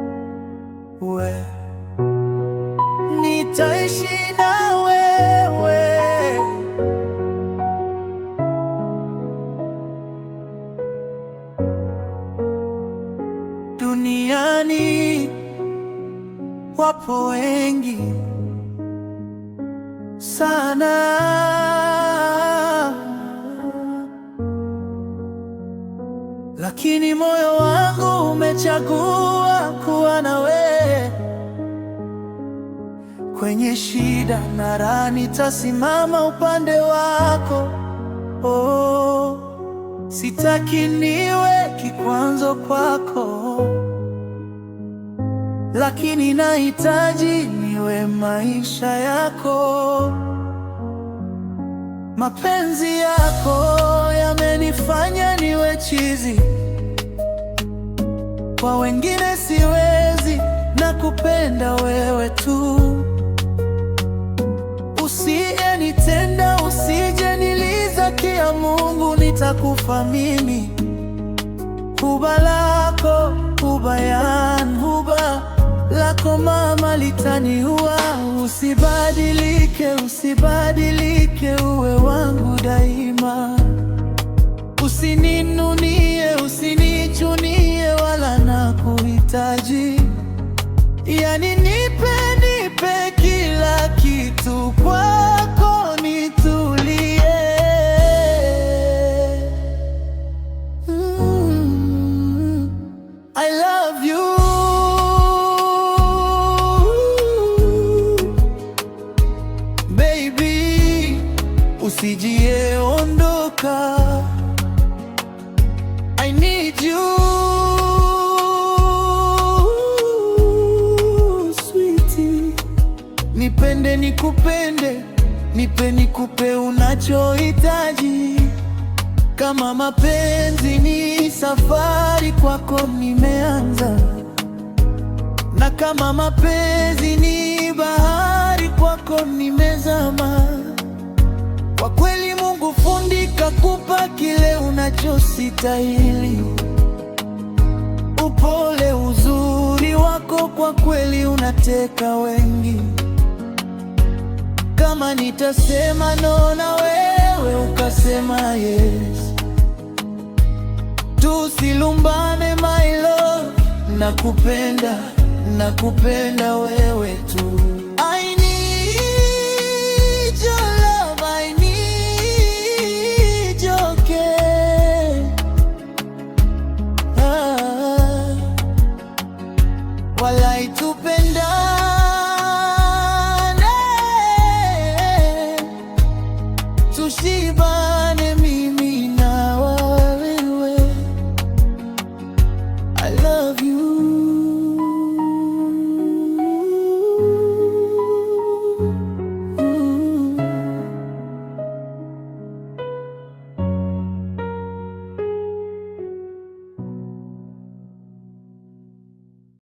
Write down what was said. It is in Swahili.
somewhere nitaishi na wewe duniani. Wapo wengi sana, lakini moyo wangu umechagua kuwa na wewe. Kwenye shida na raha nitasimama upande wako. Oh, sitaki niwe kikwazo kwako, lakini nahitaji niwe maisha yako. Mapenzi yako yamenifanya niwe chizi, kwa wengine siwezi, nakupenda wewe tu. Usiyenitenda, usijeniliza kia Mungu, nitakufa mimi. Huba lako, huba lako mama litaniua. Usibadilike, usibadilike, uwe wangu daima. Usininunie, usinichunie, wala nakuhitaji. Yani nipe kila kitu, kwako nitulie. I love you baby, usijie ondoka. I need you sweetie. Nipende nikupende, nipe nikupe unachohitaji. Kama mapenzi ni safari, kwako nimeanza. Na kama mapenzi ni bahari, kwako nimezama. Kwa kweli Mungu fundi kakupa kile unachostahili. Upole, uzuri wako kwa kweli unateka wengi. Kama nitasema no na wewe ukasema yes, tusilumbane my love. Nakupenda, nakupenda wewe.